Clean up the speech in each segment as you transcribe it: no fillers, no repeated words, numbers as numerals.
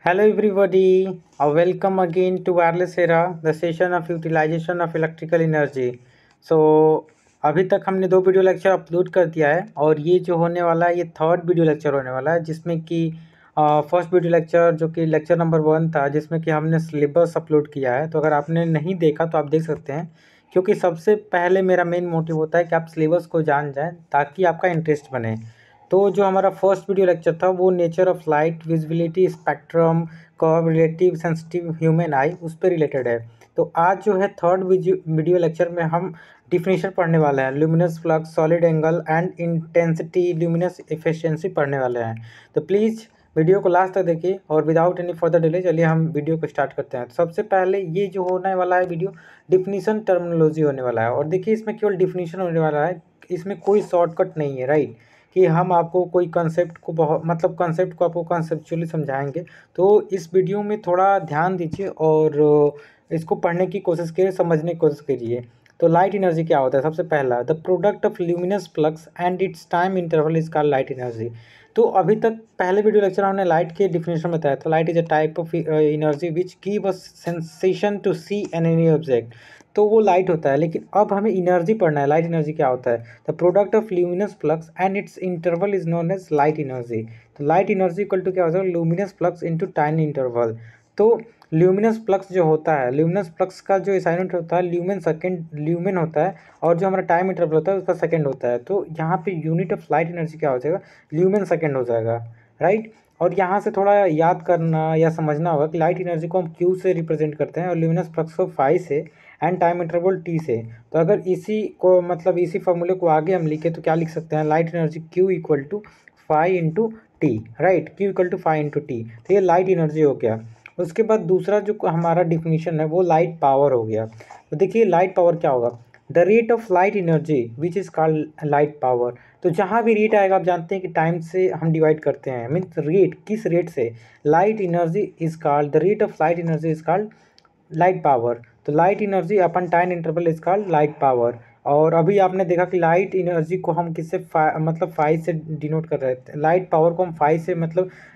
Hello everybody, welcome again to Wireless Era, the session of utilization of electrical energy. So अभी तक हमने दो video lecture upload कर दिया है और ये जो होने वाला है ये थर्ड वीडियो लेक्चर होने वाला है, जिसमें कि फर्स्ट वीडियो लेक्चर जो कि लेक्चर नंबर 1 था, जिसमें कि हमने सिलेबस अपलोड किया है। तो अगर आपने नहीं देखा तो आप देख सकते हैं, क्योंकि सबसे पहले मेरा मेन मोटिव होता है कि आप सिलेबस को जान जाएं ताकि आपका इंटरेस्ट बने। तो जो हमारा फर्स्ट वीडियो लेक्चर था वो nature of light, visibility, spectrum, curve, relative sensitive human आई, उस पर रिलेटेड है। तो आज जो है थर्ड वीडियो लेक्चर में हम डिफिनेशन पढ़ने वाले हैं, luminous flux, solid angle and intensity, luminous efficiency पढ़ने वाले हैं। तो प्लीज़ वीडियो को लास्ट तक देखिए और विदाउट एनी फर्दर डिले चलिए हम वीडियो को स्टार्ट करते हैं। तो सबसे पहले ये जो होने वाला है वीडियो डिफिनीशन टर्मिनोलॉजी होने वाला है, और देखिए इसमें केवल डिफिनीशन होने वाला है, इसमें कोई शॉर्टकट नहीं है, राइट। कि हम आपको कोई कंसेप्ट को बहुत कंसेप्ट को आपको कंसेप्चुअली समझाएंगे। तो इस वीडियो में थोड़ा ध्यान दीजिए और इसको पढ़ने की कोशिश कीजिए, समझने की कोशिश कीजिए। तो लाइट एनर्जी क्या होता है? सबसे पहला, the product of luminous flux and its time interval is called light energy. तो अभी तक पहले वीडियो लेक्चर हमने लाइट के डिफिनेशन बताया था। Light is a type of energy which give a sensation to see an any object. तो वो लाइट होता है, लेकिन अब हमें एनर्जी पढ़ना है। लाइट एनर्जी क्या होता है? The product of luminous flux and its interval is known as light energy. तो लाइट एनर्जी इक्वल टू क्या होता है? Luminous flux into time interval. तो ल्यूमिनस फ्लक्स जो होता है, ल्यूमिनस फ्लक्स का जो असाइनमेंट होता है ल्यूमेन होता है, और जो हमारा टाइम इंटरवल होता है उसका सेकंड होता है। तो यहाँ पे यूनिट ऑफ लाइट एनर्जी क्या हो जाएगा? ल्यूमेन सेकंड हो जाएगा, राइट। और यहाँ से थोड़ा याद करना या समझना होगा कि लाइट एनर्जी को हम क्यू से रिप्रेजेंट करते हैं और ल्यूमिनस फ्लक्स को फाई से एंड टाइम इंटरवल टी से। तो अगर इसी को इसी फॉर्मूले को आगे हम लिखे तो क्या लिख सकते हैं? Light energy Q equal to phi into T, right. Q equal to phi into T. तो ये लाइट एनर्जी हो गया। उसके बाद दूसरा जो हमारा डिफिनीशन है वो लाइट पावर हो गया। तो देखिए लाइट पावर क्या होगा? The rate of light energy which is called light power. तो जहाँ भी रेट आएगा आप जानते हैं कि टाइम से हम डिवाइड करते हैं, मीन्स रेट, किस रेट से? Light energy is called, the rate of light energy is called light power. तो light energy upon time interval is called light power. और अभी आपने देखा कि लाइट एनर्जी को हम किससे फाइव से डिनोट कर रहे थे, लाइट पावर को हम फाइव से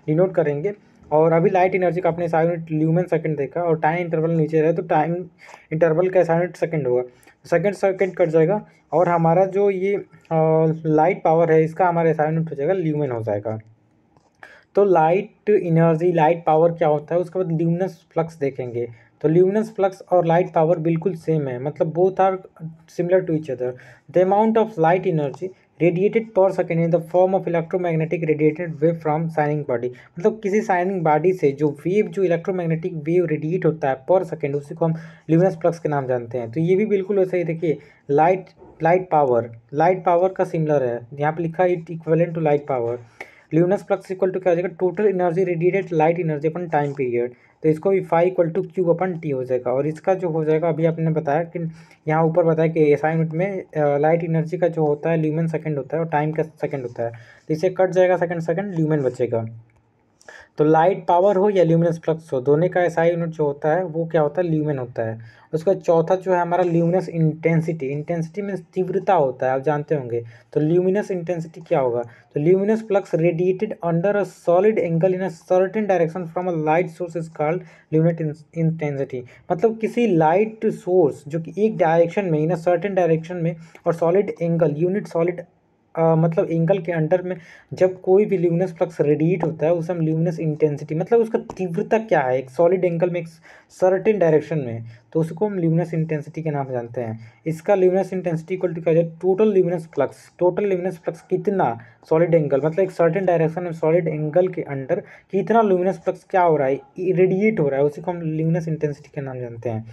डिनोट करेंगे। और अभी लाइट एनर्जी का आपने असाइनमेंट ल्यूमेन सेकंड देखा और टाइम इंटरवल नीचे रहे, तो टाइम इंटरवल का असाइनमेंट सेकंड होगा, सेकंड सेकंड कट जाएगा और हमारा जो ये लाइट पावर है इसका हमारा असाइनमेंट हो जाएगा ल्यूमेन हो जाएगा। तो लाइट एनर्जी, लाइट पावर क्या होता है, उसके बाद ल्यूमिनस फ्लक्स देखेंगे। तो ल्यूमिनस फ्लक्स और लाइट पावर बिल्कुल सेम है, both are similar to each other. The amount of light energy radiated per second in the form of electromagnetic radiated wave from shining body. किसी shining body से जो electromagnetic wave radiate होता है पर second, उसी को हम ल्यूमिनस फ्लक्स के नाम जानते हैं। तो ये भी बिल्कुल वैसे ही देखिए, लाइट लाइट पावर का सिमिलर है, यहाँ पे लिखा है it equivalent to light power. Luminous flux equal to क्या हो जाएगा? Total energy radiated light energy upon time period. तो इसको भी phi equal to Q upon T हो जाएगा। और इसका जो हो जाएगा, अभी आपने बताया कि यहाँ ऊपर बताया कि असाइनमेंट में लाइट एनर्जी का जो होता है ल्यूमेन सेकंड होता है और टाइम का सेकंड होता है, तो इसे कट जाएगा सेकंड सेकंड, ल्यूमेन बचेगा। तो लाइट पावर हो या ल्यूमिनस फ्लक्स हो, दोनों का एसआई यूनिट जो होता है वो क्या होता है? ल्यूमेन होता है। उसका चौथा जो है हमारा ल्यूमिनस इंटेंसिटी। इंटेंसिटी मीन्स तीव्रता होता है, आप जानते होंगे। तो ल्यूमिनस इंटेंसिटी क्या होगा? तो luminous flux radiated under a solid angle in a certain direction from a light source is called luminous intensity. किसी लाइट सोर्स जो कि एक डायरेक्शन में, इन अ सर्टेन डायरेक्शन में, और solid angle, unit solid angle के अंडर में जब कोई भी ल्यूमिनस फ्लक्स रेडिएट होता है उसे हम ल्यूमिनस इंटेंसिटी, उसका तीव्रता क्या है एक सॉलिड एंगल में, एक सर्टेन डायरेक्शन में, तो उसको हम ल्यूमिनस इंटेंसिटी के नाम से जानते हैं। इसका ल्यूमिनस इंटेंसिटी इक्वल टू क्या हो जाए? Total luminous flux. Total luminous flux कितना? सॉलिड एंगल, एक सर्टेन डायरेक्शन में सॉलिड एंगल के अंडर कितना ल्यूमिनस फ्लक्स क्या हो रहा है? रेडिएट हो रहा है, उसी को हम ल्यूमिनस इंटेंसिटी के नाम जानते हैं।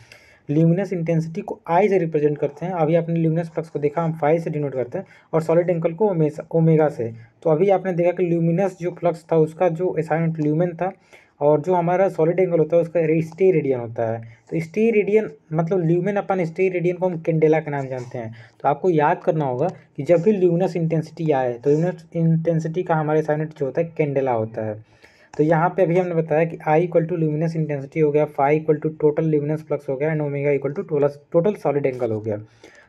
ल्यूमिनस इंटेंसिटी को आई से रिप्रेजेंट करते हैं। अभी आपने ल्यूमिनस फ्लक्स को देखा, हम फाई से डिनोट करते हैं, और सॉलिड एंगल को ओमेगा से। तो अभी आपने देखा कि ल्यूमिनस जो फ्लक्स था उसका जो असाइनमेंट ल्यूमेन था, और जो हमारा सॉलिड एंगल होता है उसका स्टे रेडियन होता है। तो स्टे रेडियन ल्यूमेन अपन स्टे रेडियन को हम कैंडेला के नाम जानते हैं। तो आपको याद करना होगा कि जब भी ल्यूमिनस इंटेंसिटी आए तो ल्यूमिनस इंटेंसिटी का हमारे असाइनमेंट जो होता है कैंडेला होता है। तो यहाँ पे अभी हमने बताया कि I equal to luminous intensity हो गया, phi equal to total luminous flux हो गया, and omega equal to total solid angle हो गया।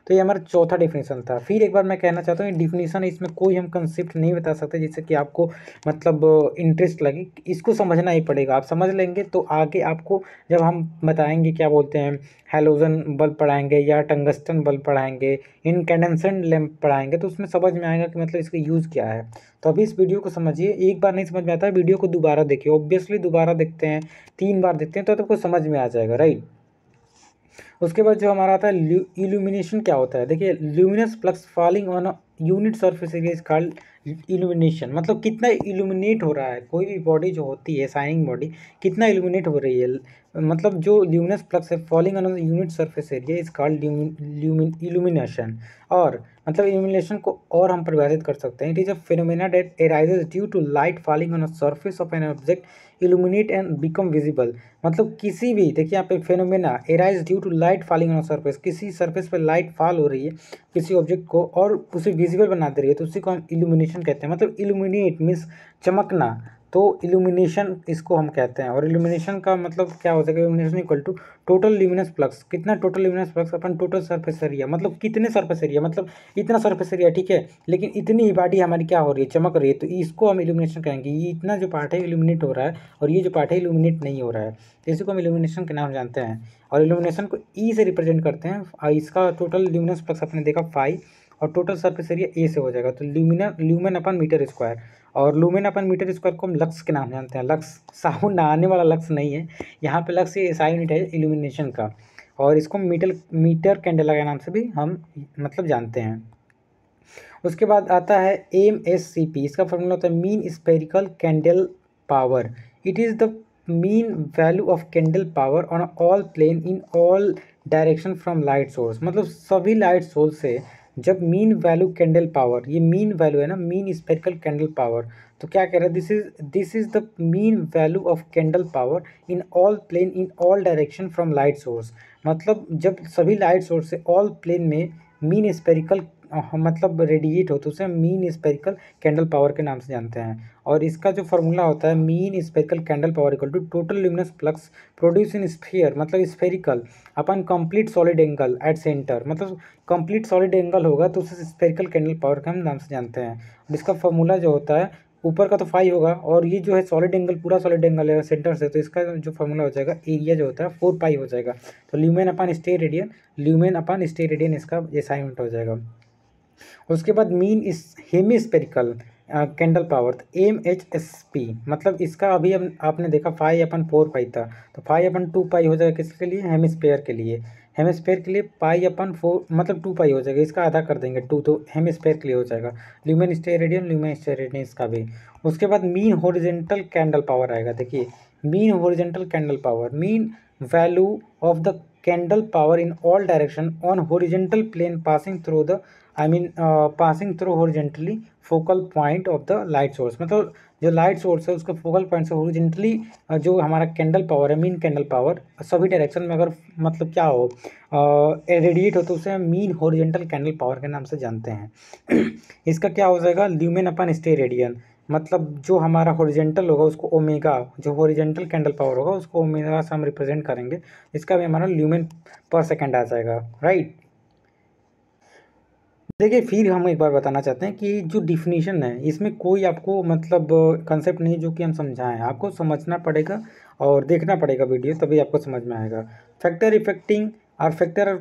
तो तो ये हमारा चौथा डिफिनीशन था। फिर एक बार मैं कहना चाहता हूँ, ये डिफिनीशन इसमें कोई हम कंसेप्ट नहीं बता सकते जिससे कि आपको मतलब इंटरेस्ट लगे, इसको समझना ही पड़ेगा। आप समझ लेंगे तो आगे आपको जब हम बताएंगे क्या बोलते हैं हैलोजन बल्ब पढ़ाएंगे या टंगस्टन बल्ब पढ़ाएंगे, इनकैंडेसेंट लैंप पढ़ाएंगे, तो उसमें समझ में आएगा कि मतलब इसका यूज़ क्या है। तो अभी इस वीडियो को समझिए, एक बार नहीं समझ में आता है वीडियो को दोबारा देखिए, ऑब्वियसली दोबारा देखते हैं, 3 बार देखते हैं तो आपको समझ में आ जाएगा, राइट। उसके बाद जो हमारा आता है इल्यूमिनेशन क्या होता है। देखिए, luminous flux falling on unit surface area is called illumination. मतलब कितना इल्यूमिनेट हो रहा है, कोई भी बॉडी जो होती है शाइनिंग बॉडी कितना इल्यूमिनेट हो रही है, मतलब जो ल्यूमिनस फ्लक्स है falling on unit surface area is called illumination. और मतलब इल्यूमिनेशन को और हम परिभाषित कर सकते हैं, it is a phenomena that arises due to light falling on a surface of an object illuminate and become visible. मतलब किसी भी, देखिए यहाँ पे phenomena arise due to light falling on surface, किसी सरफेस पे लाइट फॉल हो रही है किसी ऑब्जेक्ट को और उसे विजिबल बना दे रही है, तो उसी को हम इल्यूमिनेशन कहते हैं। मतलब इल्यूमिनेट मीन्स चमकना, तो इल्यूमिनेशन इसको हम कहते हैं। और इल्यूमिनेशन का मतलब क्या हो सकेगा, illumination equal to total luminous flux, कितना total luminous flux upon total surface area, मतलब कितने सरफेस एरिया, मतलब इतना सरफेस एरिया, ठीक है, लेकिन इतनी ही बॉडी हमारी क्या हो रही है, चमक रही है, तो इसको हम इल्यूमिनेशन कहेंगे। ये इतना जो पार्ट है इल्यूमिनेट हो रहा है और ये जो पार्ट है इल्यूमिनेट नहीं हो रहा है, तो इसी को हम इल्यूमिनेशन के नाम जानते हैं। और इल्यूमिनेशन को ई से रिप्रेजेंट करते हैं, और इसका टोटल ल्यूमिनस फ्लक्स आपने देखा 5 और टोटल सरफेस एरिया ए से हो जाएगा, तो ल्यूमेन अपन मीटर स्क्वायर। और लूमेन अपन मीटर स्क्वायर को हम लक्स के नाम जानते हैं। लक्स साबुन नहाने वाला लक्स नहीं है, यहाँ पे लक्स ये एसआई यूनिट है इल्यूमिनेशन का, और इसको मीटर कैंडेला के नाम से भी हम मतलब जानते हैं। उसके बाद आता है MSCP, इसका फॉर्मूला होता है mean spherical candle power. It is the mean value of candle power on all plane in all direction from light source. मतलब सभी लाइट सोर्स से जब मीन वैल्यू कैंडल पावर, ये मीन वैल्यू है ना, मीन स्पेरिकल कैंडल पावर, तो क्या कह रहा है, this is the mean value of candle power in all plane in all direction from light source. मतलब जब सभी लाइट सोर्स से ऑल प्लेन में मीन स्पेरिकल मतलब रेडिएट हो, तो उसे मीन स्पेरिकल कैंडल पावर के नाम से जानते हैं। और इसका जो फॉर्मूला होता है mean spherical candle power equal to total luminous flux produce in sphere, मतलब spherical upon complete solid angle at centre, मतलब कंप्लीट सॉलिड एंगल होगा तो उसे स्फेरिकल कैंडल पावर के हम नाम से जानते हैं। और इसका फॉर्मूला जो होता है, ऊपर का तो 5 होगा और ये जो है सॉलिड एंगल, पूरा सॉलिड एंगल है सेंटर से, तो इसका जो फॉर्मूला हो जाएगा एरिया जो होता है 4 पाई हो जाएगा। तो ल्यूमेन अपन स्टे रेडियन, ल्यूमेन अपन स्टे रेडियन इसका असाइनमेंट हो जाएगा। उसके बाद मीन इस हेमिस्पेरिकल कैंडल पावर MHSP, मतलब इसका अभी आपने देखा 5/4 पाई था, तो 5/2 पाई हो जाएगा किसके लिए, हेमिस्फेयर के लिए। हेमिस्फेयर के लिए 5/4 मतलब 2 पाई हो जाएगा, इसका आधा कर देंगे 2, तो हेमिस्फेयर के लिए हो जाएगा। Lumen stay radian, lumen stay radian इसका भी। उसके बाद मीन हॉरिजेंटल कैंडल पावर आएगा। देखिए mean horizontal candle power, mean value of the candle power in all direction on horizontal plane passing through the passing through horizontally focal point of the light source. मतलब जो light source है उसका focal point से horizontally जो हमारा candle power है, mean candle power सभी direction में अगर मतलब क्या हो रेडिएट हो, तो उसे हम मीन हॉरिजेंटल कैंडल पावर के नाम से जानते हैं। इसका क्या हो जाएगा, ल्यूमेन अपन स्टे रेडियन, मतलब जो हमारा हॉरिजेंटल होगा उसको ओमेगा, जो हॉरिजेंटल कैंडल पावर होगा उसको ओमेगा से हम रिप्रेजेंट करेंगे, इसका भी हमारा ल्यूमेन पर सेकेंड आ जाएगा, राइट। देखिए फिर हम एक बार बताना चाहते हैं कि जो डिफिनीशन है इसमें कोई आपको मतलब कंसेप्ट नहीं जो कि हम समझाएं, आपको समझना पड़ेगा और देखना पड़ेगा वीडियो, तभी आपको समझ में आएगा। फैक्टर इफेक्टिंग और फैक्टर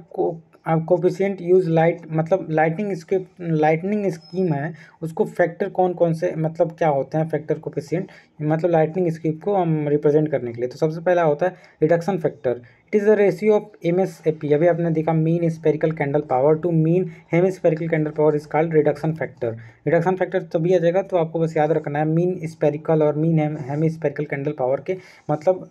कोफिशिएंट यूज लाइट, मतलब लाइटनिंग स्कीम है, उसको फैक्टर कौन कौन से मतलब क्या होते हैं फैक्टर कोफिशिएंट, मतलब लाइटनिंग स्कीम को हम रिप्रेजेंट करने के लिए। तो सबसे पहला होता है reduction factor. It is the ratio of MSAP, अभी आपने देखा mean spherical candle power to mean hemispherical candle power is called reduction factor. Reduction factor तभी आ जाएगा, तो आपको बस याद रखना है मीन स्पेरिकल और मीन हेमिस्पेरिकल कैंडल पावर के मतलब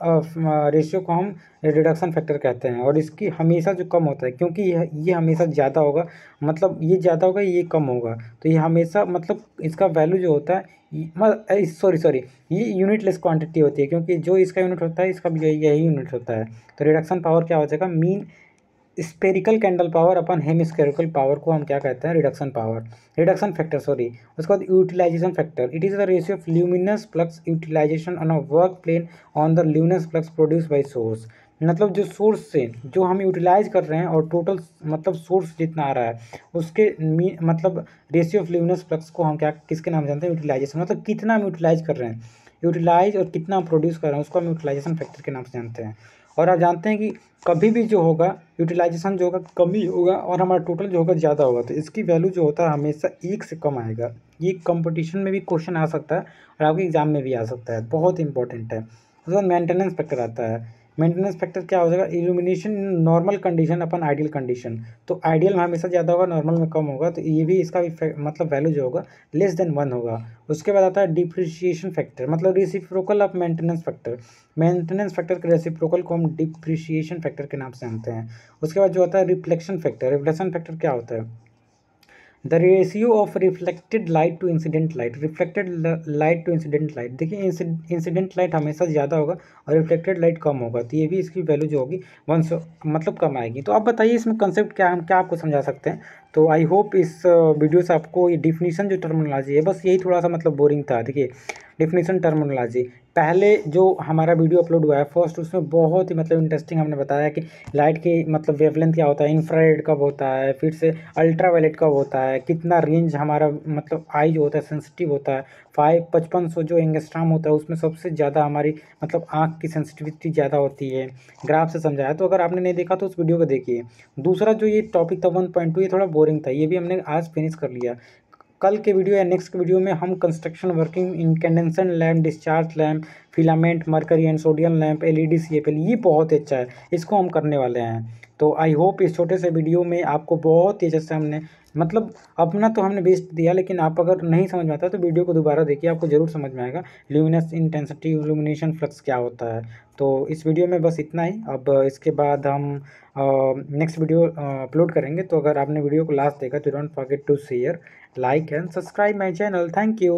रेशियो को हम रिडक्शन फैक्टर कहते हैं। और इसकी हमेशा जो कम होता है, क्योंकि ये हमेशा ज़्यादा होगा, मतलब ये ज़्यादा होगा ये कम होगा, तो ये हमेशा मतलब इसका वैल्यू जो होता है सॉरी ये यूनिटलेस क्वांटिटी होती है, क्योंकि जो इसका यूनिट होता है इसका भी यही यूनिट होता है। तो रिडक्शन पावर क्या हो जाएगा, mean spherical candle power upon hemispherical power को हम क्या कहते हैं, reduction power, reduction factor sorry. उसके बाद utilisation factor, it is the ratio of luminous flux utilisation on a work plane on the luminous flux produce by source. मतलब जो source से जो हम यूटिलाइज कर रहे हैं और टोटल मतलब सोर्स से जो हम यूटिलाइज कर रहे हैं और टोटल मतलब सोर्स जितना आ रहा है उसके मतलब रेशियो ऑफ ल्यूमिनस फ्लक्स को हम क्या किसके नाम जानते हैं, यूटिलाइजेशन। मतलब कितना हम यूटिलाइज कर रहे हैं, यूटिलाइज और कितना हम प्रोड्यूस कर रहे हैं उसको हम यूटिलाइजेशन फैक्टर के नाम से जानते हैं। और आप जानते हैं कि कभी भी जो होगा यूटिलाइजेशन जो होगा कमी होगा और हमारा टोटल जो होगा ज़्यादा होगा तो इसकी वैल्यू जो होता है हमेशा 1 से कम आएगा। ये कंपटीशन में भी क्वेश्चन आ सकता है और आपके एग्जाम में भी आ सकता है, बहुत इंपॉर्टेंट है। उसके बाद मेंटेनेंस फैक्टर आता है। मेंटेनेंस फैक्टर क्या हो जाएगा, इल्यूमिनेशन नॉर्मल कंडीशन अपन आइडियल कंडीशन। तो आइडियल में हमेशा ज़्यादा होगा, नॉर्मल में कम होगा, तो ये भी इसका भी मतलब वैल्यू जो होगा लेस देन 1 होगा। उसके बाद आता है डिप्रिशिएशन फैक्टर, मतलब reciprocal of maintenance factor. Maintenance factor के रेसिप्रोकल को हम डिप्रिशिएशन फैक्टर के नाम से जानते हैं। उसके बाद जो आता है रिफ्लेक्शन फैक्टर। रिफ्लेक्शन फैक्टर क्या होता है, the ratio of reflected light to incident light. Reflected light to incident light, देखिए इंसिडेंट लाइट हमेशा ज़्यादा होगा और रिफ्लेक्टेड लाइट कम होगा, तो ये भी इसकी वैल्यू जो होगी 1 से मतलब कम आएगी। तो आप बताइए इसमें कंसेप्ट क्या, हम क्या आपको समझा सकते हैं। तो आई होप इस वीडियो से आपको ये डिफिनीशन जो टर्मिनोलॉजी है बस यही थोड़ा सा मतलब बोरिंग था। देखिए डिफिनीशन टर्मिनोलॉजी पहले जो हमारा वीडियो अपलोड हुआ है फर्स्ट, उसमें बहुत ही मतलब इंटरेस्टिंग हमने बताया कि लाइट की मतलब वेवलेंथ क्या होता है, इंफ्रारेड कब होता है, फिर से अल्ट्रावायलेट कब होता है, कितना रेंज हमारा मतलब आई जो होता है सेंसिटिव होता है। 5500 जो एंगस्ट्रॉम होता है उसमें सबसे ज़्यादा हमारी मतलब आँख की सेंसिटिविटी ज़्यादा होती है। ग्राफ से समझाया, तो अगर आपने नहीं देखा तो उस वीडियो को देखिए। दूसरा जो ये टॉपिक था 1.2, ये थोड़ा बोरिंग था, ये भी हमने आज फिनिश कर लिया। कल के वीडियो या नेक्स्ट वीडियो में हम construction working incandescent lamp, discharge lamp, filament, mercury and sodium lamp, LED CFL, ये बहुत अच्छा है, इसको हम करने वाले हैं। तो आई होप इस छोटे से वीडियो में आपको बहुत ही अच्छे से हमने मतलब अपना तो हमने बेस्ट दिया, लेकिन आप अगर नहीं समझ में आता तो वीडियो को दोबारा देखिए, आपको ज़रूर समझ में आएगा ल्यूमिनस इंटेंसिटी इल्यूमिनेशन फ्लक्स क्या होता है। तो इस वीडियो में बस इतना ही। अब इसके बाद हम नेक्स्ट वीडियो अपलोड करेंगे। तो अगर आपने वीडियो को लास्ट देखा तो don't forget to share, like and subscribe my channel. Thank you.